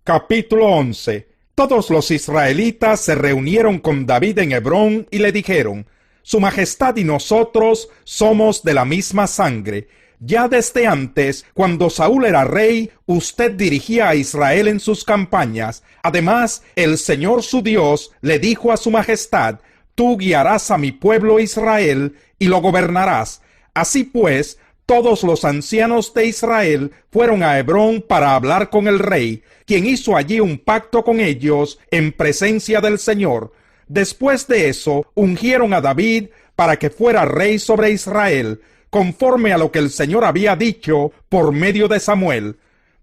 Capítulo 11. Todos los israelitas se reunieron con David en Hebrón y le dijeron: Su Majestad y nosotros somos de la misma sangre. Ya desde antes, cuando Saúl era rey, usted dirigía a Israel en sus campañas. Además, el Señor su Dios le dijo a su Majestad: Tú guiarás a mi pueblo Israel y lo gobernarás. Así pues, todos los ancianos de Israel fueron a Hebrón para hablar con el rey, quien hizo allí un pacto con ellos en presencia del Señor. Después de eso, ungieron a David para que fuera rey sobre Israel, conforme a lo que el Señor había dicho por medio de Samuel.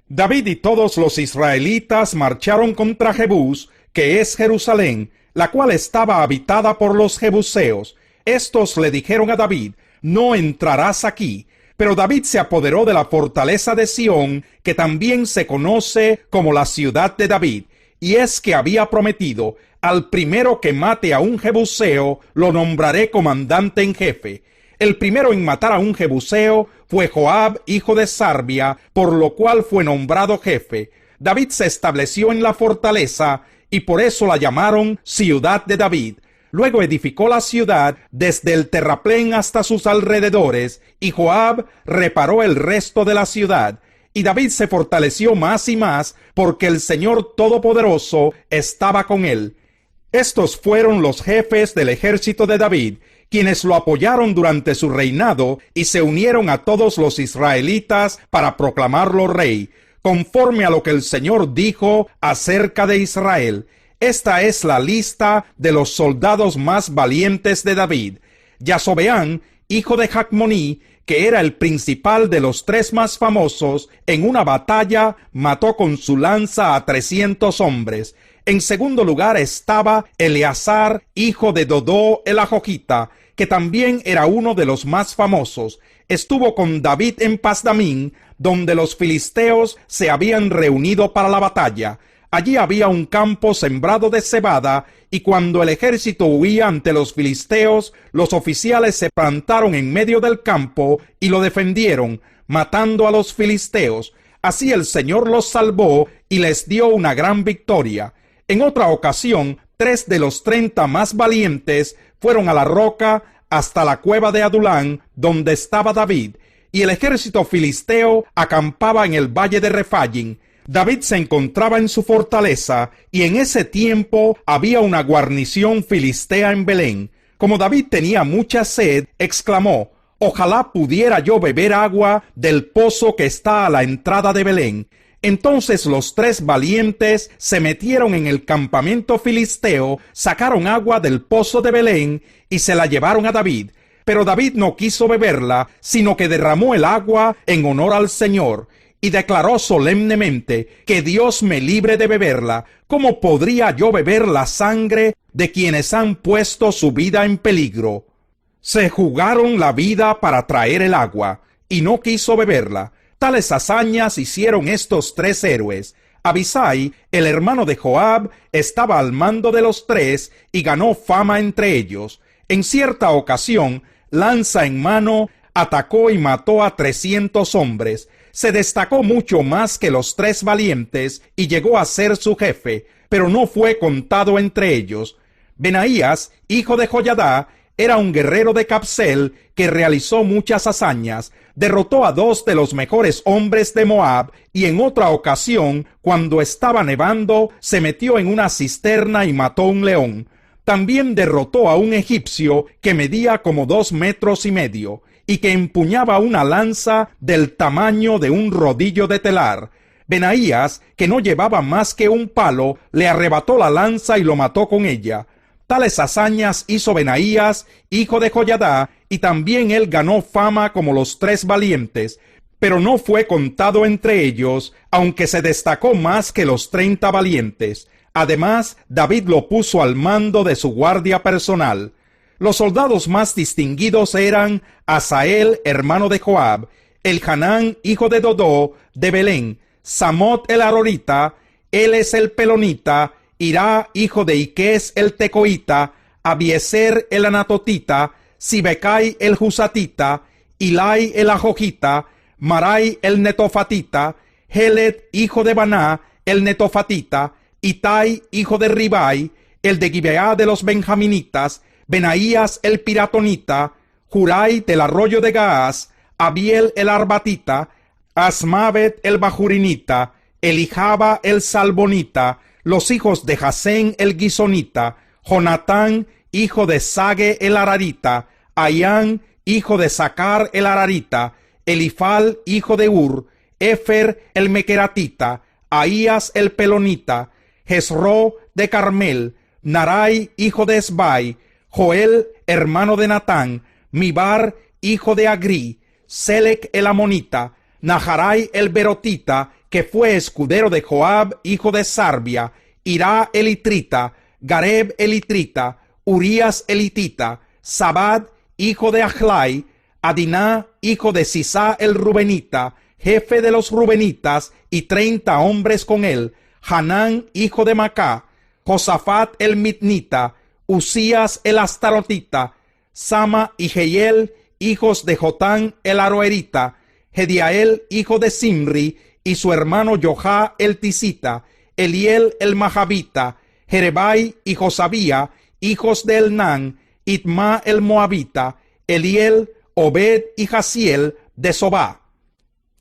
David y todos los israelitas marcharon contra Jebús, que es Jerusalén, la cual estaba habitada por los jebuseos. Estos le dijeron a David: No entrarás aquí. Pero David se apoderó de la fortaleza de Sión, que también se conoce como la ciudad de David, y es que había prometido: al primero que mate a un jebuseo, lo nombraré comandante en jefe. El primero en matar a un jebuseo fue Joab, hijo de Sarbia, por lo cual fue nombrado jefe. David se estableció en la fortaleza, y por eso la llamaron Ciudad de David. Luego edificó la ciudad desde el terraplén hasta sus alrededores, y Joab reparó el resto de la ciudad. Y David se fortaleció más y más, porque el Señor Todopoderoso estaba con él. Estos fueron los jefes del ejército de David, quienes lo apoyaron durante su reinado y se unieron a todos los israelitas para proclamarlo rey, conforme a lo que el Señor dijo acerca de Israel. Esta es la lista de los soldados más valientes de David. Yasobeán, hijo de Jacmoní, que era el principal de los tres más famosos, en una batalla mató con su lanza a 300 hombres. En segundo lugar estaba Eleazar, hijo de Dodó el Ajojita, que también era uno de los más famosos. Estuvo con David en Pasdamín, donde los filisteos se habían reunido para la batalla. Allí había un campo sembrado de cebada, y cuando el ejército huía ante los filisteos, los oficiales se plantaron en medio del campo y lo defendieron, matando a los filisteos. Así el Señor los salvó y les dio una gran victoria. En otra ocasión, 3 de los 30 más valientes fueron a la roca hasta la cueva de Adulán, donde estaba David, y el ejército filisteo acampaba en el valle de Refaim. David se encontraba en su fortaleza, y en ese tiempo había una guarnición filistea en Belén. Como David tenía mucha sed, exclamó: Ojalá pudiera yo beber agua del pozo que está a la entrada de Belén. Entonces los 3 valientes se metieron en el campamento filisteo, sacaron agua del pozo de Belén y se la llevaron a David. Pero David no quiso beberla, sino que derramó el agua en honor al Señor, y declaró solemnemente: que Dios me libre de beberla. ¿Cómo podría yo beber la sangre de quienes han puesto su vida en peligro? Se jugaron la vida para traer el agua, y no quiso beberla. Tales hazañas hicieron estos 3 héroes. Abisai, el hermano de Joab, estaba al mando de los 3 y ganó fama entre ellos. En cierta ocasión, lanza en mano, atacó y mató a 300 hombres. Se destacó mucho más que los 3 valientes y llegó a ser su jefe, pero no fue contado entre ellos. Benaías, hijo de Joiadá, era un guerrero de Capsel que realizó muchas hazañas. Derrotó a 2 de los mejores hombres de Moab, y en otra ocasión, cuando estaba nevando, se metió en una cisterna y mató un león. También derrotó a un egipcio que medía como 2,5 metros y que empuñaba una lanza del tamaño de un rodillo de telar. Benaías, que no llevaba más que un palo, le arrebató la lanza y lo mató con ella. Tales hazañas hizo Benaías, hijo de Joiadá, y también él ganó fama como los 3 valientes, pero no fue contado entre ellos, aunque se destacó más que los 30 valientes. Además, David lo puso al mando de su guardia personal. Los soldados más distinguidos eran Asael, hermano de Joab, Elhanán, hijo de Dodó, de Belén, Samot el Arorita, él es el Pelonita, Irá, hijo de Iqués el Tecoita, Abieser el Anatotita, Sibecai el Husatita, Ilai el Ajojita, Marai el Netofatita, Heled, hijo de Baná, el netofatita, Itai, hijo de Ribai, el de Gibeá de los benjaminitas, Benaías el piratonita, Jurai del arroyo de Gaás, Abiel el arbatita, Asmavet el bajurinita, Elijaba el salbonita, los hijos de Jasén el guisonita, Jonatán, hijo de Sage el ararita, Ayán, hijo de Sacar el ararita, Elifal, hijo de Ur, Efer el mequeratita, Ahías el pelonita, Jezro de Carmel, Narai, hijo de Esbai, Joel, hermano de Natán, Mibar, hijo de Agri, Selec el amonita, Naharai el berotita, que fue escudero de Joab, hijo de Sarbia, Irá el itrita, Gareb el itrita, Urías el hitita, Sabad, hijo de Ajlai, Adiná, hijo de Sisá el rubenita, jefe de los rubenitas, y 30 hombres con él, Hanán, hijo de Macá, Josafat el mitnita, Usías el astarotita, Sama y Jehiel, hijos de Jotán el aroerita, Gediael, hijo de Simri, y su hermano Johá el tisita, Eliel el mahabita, Jerebai y Josabía, hijos de Elnán, Itma el moabita, Eliel, Obed y Jaziel de Sobá.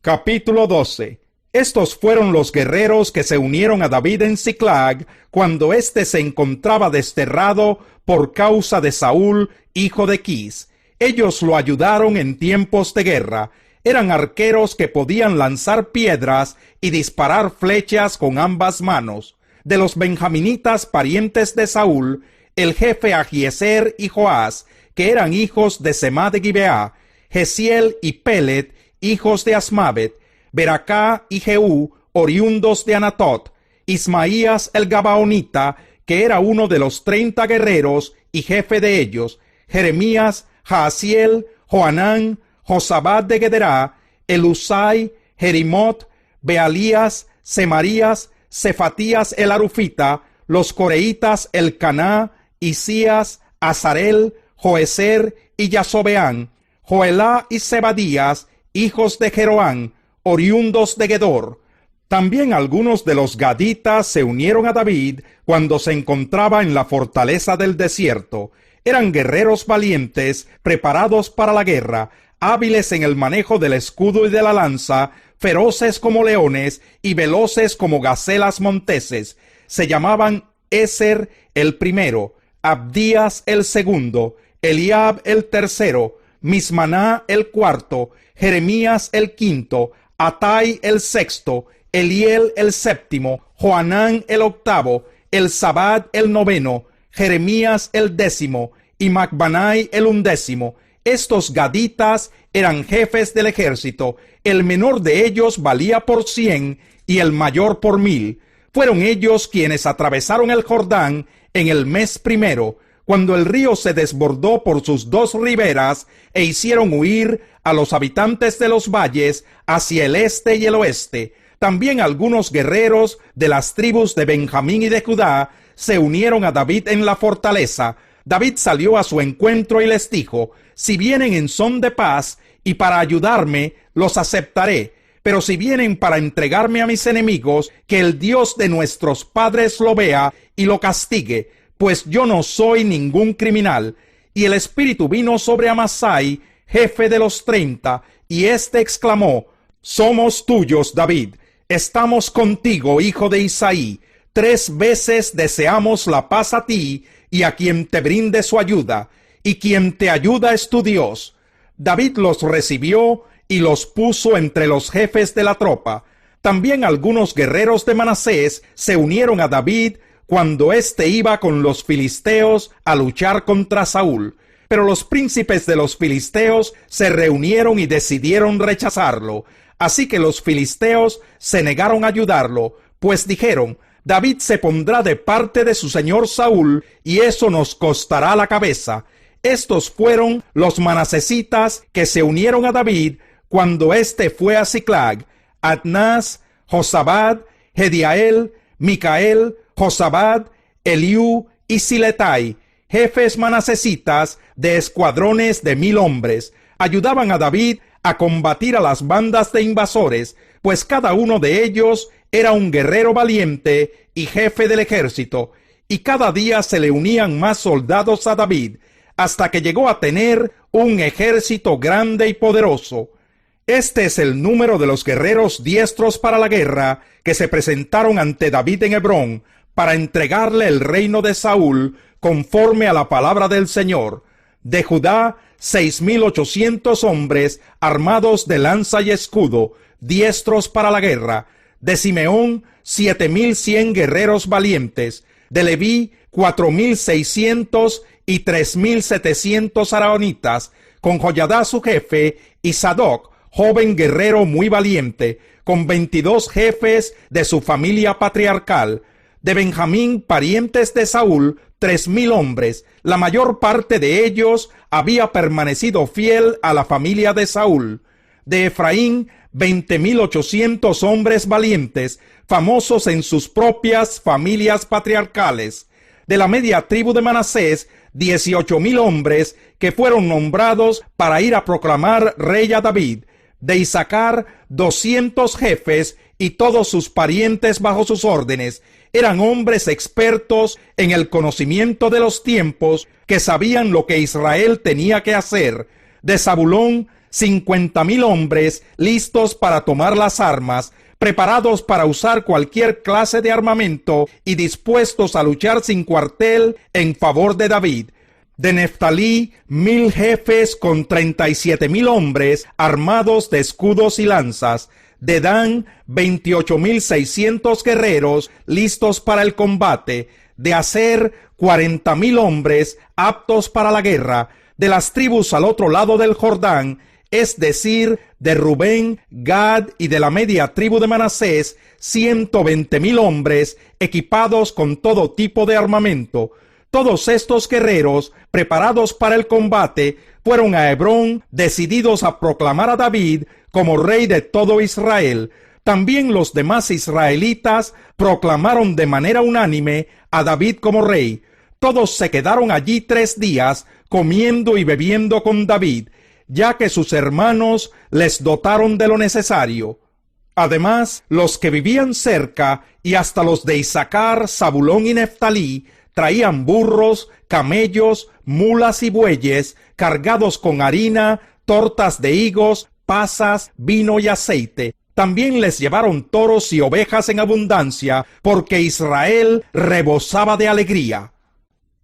Capítulo 12. Estos fueron los guerreros que se unieron a David en Siclag, cuando éste se encontraba desterrado por causa de Saúl, hijo de Quis. Ellos lo ayudaron en tiempos de guerra. Eran arqueros que podían lanzar piedras y disparar flechas con ambas manos. De los benjaminitas parientes de Saúl, el jefe Ahiezer y Joás, que eran hijos de Semá de Gibeá, Jesiel y Pelet, hijos de Asmavet, Beracá y Jehú, oriundos de Anatot, Ismaías el Gabaonita, que era uno de los 30 guerreros y jefe de ellos, Jeremías, Jaasiel, Joanán, Josabad de Gederá, Elusai, Jerimot, Bealías, Semarías, Cefatías el Arufita, los coreitas Elcaná, Isías, Azarel, Joezer y Yasobeán, Joelá y Zebadías, hijos de Jeroán, oriundos de Gedor. También algunos de los gaditas se unieron a David cuando se encontraba en la fortaleza del desierto. Eran guerreros valientes, preparados para la guerra, hábiles en el manejo del escudo y de la lanza, feroces como leones y veloces como gacelas monteses. Se llamaban Eser el primero, Abdías el segundo, Eliab el tercero, Mismaná el cuarto, Jeremías el quinto, Atai el sexto, Eliel el séptimo, Joanán el octavo, Elzabad el noveno, Jeremías el décimo, y Macbanai el undécimo. Estos gaditas eran jefes del ejército. El menor de ellos valía por 100 y el mayor por 1000. Fueron ellos quienes atravesaron el Jordán en el mes primero, cuando el río se desbordó por sus 2 riberas, e hicieron huir a los habitantes de los valles hacia el este y el oeste. También algunos guerreros de las tribus de Benjamín y de Judá se unieron a David en la fortaleza. David salió a su encuentro y les dijo: si vienen en son de paz y para ayudarme, los aceptaré. Pero si vienen para entregarme a mis enemigos, que el Dios de nuestros padres lo vea y lo castigue, pues yo no soy ningún criminal. Y el espíritu vino sobre Amasai, jefe de los 30, y éste exclamó: somos tuyos, David, estamos contigo, hijo de Isaí. 3 veces deseamos la paz a ti y a quien te brinde su ayuda, y quien te ayuda es tu Dios. David los recibió y los puso entre los jefes de la tropa. También algunos guerreros de Manasés se unieron a David cuando éste iba con los filisteos a luchar contra Saúl. Pero los príncipes de los filisteos se reunieron y decidieron rechazarlo. Así que los filisteos se negaron a ayudarlo, pues dijeron: David se pondrá de parte de su señor Saúl, y eso nos costará la cabeza. Estos fueron los manasesitas que se unieron a David cuando éste fue a Siclag: Adnás, Josabad, Gediael, Micael, Josabad, Eliú y Siletai, jefes manasesitas de escuadrones de 1000 hombres. Ayudaban a David a combatir a las bandas de invasores, pues cada uno de ellos era un guerrero valiente y jefe del ejército, y cada día se le unían más soldados a David, hasta que llegó a tener un ejército grande y poderoso. Este es el número de los guerreros diestros para la guerra que se presentaron ante David en Hebrón para entregarle el reino de Saúl conforme a la palabra del Señor. De Judá, 6,800 hombres armados de lanza y escudo, diestros para la guerra. De Simeón, 7,100 guerreros valientes. De Leví, 4,600 y 3,700 araonitas, con Joiadá su jefe, y Sadoc, joven guerrero muy valiente, con 22 jefes de su familia patriarcal. De Benjamín, parientes de Saúl, 3,000 hombres. La mayor parte de ellos había permanecido fiel a la familia de Saúl. De Efraín, 20,800 hombres valientes, famosos en sus propias familias patriarcales. De la media tribu de Manasés, 18,000 hombres que fueron nombrados para ir a proclamar rey a David. De Isaacar, 200 jefes y todos sus parientes bajo sus órdenes. Eran hombres expertos en el conocimiento de los tiempos, que sabían lo que Israel tenía que hacer. De Zabulón, 50,000 hombres listos para tomar las armas, preparados para usar cualquier clase de armamento y dispuestos a luchar sin cuartel en favor de David. De Neftalí, 1,000 jefes con 37,000 hombres armados de escudos y lanzas. De Dan, 28,600 guerreros listos para el combate. De Aser, 40,000 hombres aptos para la guerra. De las tribus al otro lado del Jordán, es decir, de Rubén, Gad y de la media tribu de Manasés, 120,000 hombres equipados con todo tipo de armamento. Todos estos guerreros, preparados para el combate, fueron a Hebrón decididos a proclamar a David como rey de todo Israel. También los demás israelitas proclamaron de manera unánime a David como rey. Todos se quedaron allí 3 días, comiendo y bebiendo con David, ya que sus hermanos les dotaron de lo necesario. Además, los que vivían cerca y hasta los de Isaacar, Zabulón y Neftalí traían burros, camellos, mulas y bueyes cargados con harina, tortas de higos, pasas, vino y aceite. También les llevaron toros y ovejas en abundancia, porque Israel rebosaba de alegría.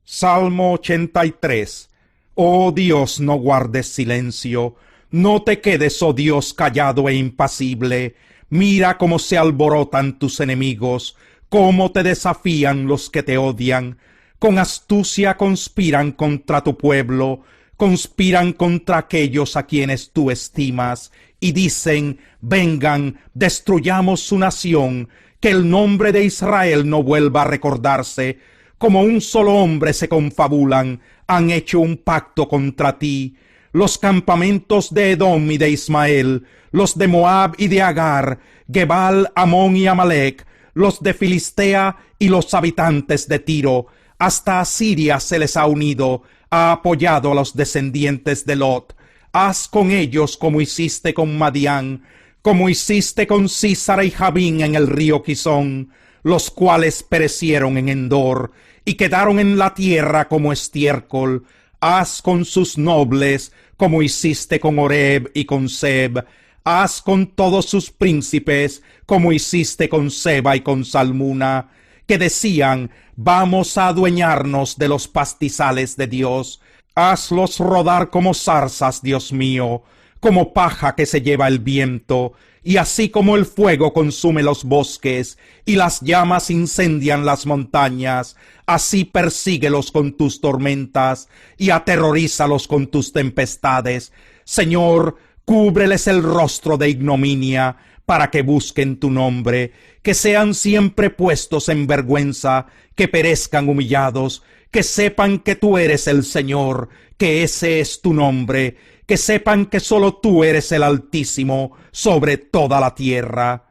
Salmo 83. Oh Dios, no guardes silencio, no te quedes, oh Dios, callado e impasible. Mira cómo se alborotan tus enemigos, cómo te desafían los que te odian. Con astucia conspiran contra tu pueblo, conspiran contra aquellos a quienes tú estimas, y dicen: vengan, destruyamos su nación, que el nombre de Israel no vuelva a recordarse. Como un solo hombre se confabulan, han hecho un pacto contra ti. Los campamentos de Edom y de Ismael, los de Moab y de Agar, Gebal, Amón y Amalek, los de Filistea y los habitantes de Tiro, hasta Asiria se les ha unido, ha apoyado a los descendientes de Lot. Haz con ellos como hiciste con Madián, como hiciste con Sísara y Jabín en el río Quizón, los cuales perecieron en Endor y quedaron en la tierra como estiércol. Haz con sus nobles como hiciste con Oreb y con Seb. Haz con todos sus príncipes como hiciste con Seba y con Salmuna, que decían: vamos a adueñarnos de los pastizales de Dios. Hazlos rodar como zarzas, Dios mío, como paja que se lleva el viento, y así como el fuego consume los bosques y las llamas incendian las montañas, así persíguelos con tus tormentas y aterrorízalos con tus tempestades. Señor, cúbreles el rostro de ignominia, para que busquen tu nombre, que sean siempre puestos en vergüenza, que perezcan humillados, que sepan que tú eres el Señor, que ese es tu nombre, que sepan que solo tú eres el Altísimo sobre toda la tierra.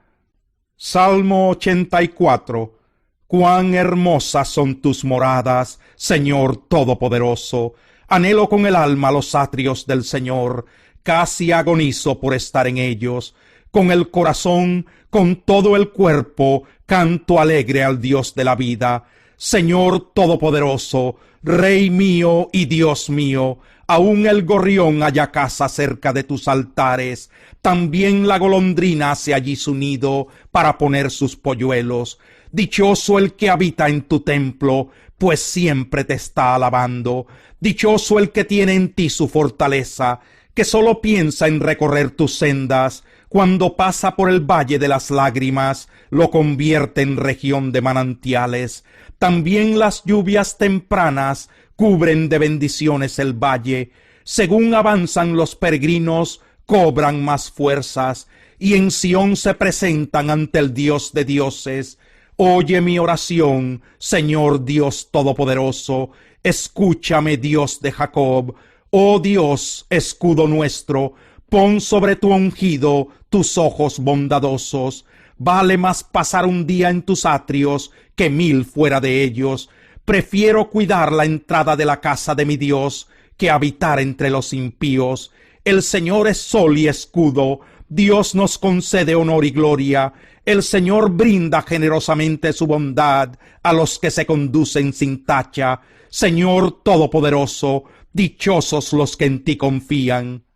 Salmo 84. Cuán hermosas son tus moradas, Señor Todopoderoso. Anhelo con el alma los atrios del Señor, casi agonizo por estar en ellos. Con el corazón con todo el cuerpo canto alegre al Dios de la vida. Señor Todopoderoso, Rey mío y Dios mío, aun el gorrión halla casa cerca de tus altares, también la golondrina hace allí su nido para poner sus polluelos. Dichoso el que habita en tu templo, pues siempre te está alabando. Dichoso el que tiene en ti su fortaleza, que solo piensa en recorrer tus sendas. Cuando pasa por el valle de las lágrimas, lo convierte en región de manantiales. También las lluvias tempranas cubren de bendiciones el valle. Según avanzan los peregrinos, cobran más fuerzas, y en Sión se presentan ante el Dios de dioses. Oye mi oración, Señor Dios Todopoderoso. Escúchame, Dios de Jacob. Oh Dios, escudo nuestro, pon sobre tu ungido tus ojos bondadosos. Vale más pasar un día en tus atrios que 1000 fuera de ellos. Prefiero cuidar la entrada de la casa de mi Dios que habitar entre los impíos. El Señor es sol y escudo. Dios nos concede honor y gloria. El Señor brinda generosamente su bondad a los que se conducen sin tacha. Señor Todopoderoso, dichosos los que en ti confían.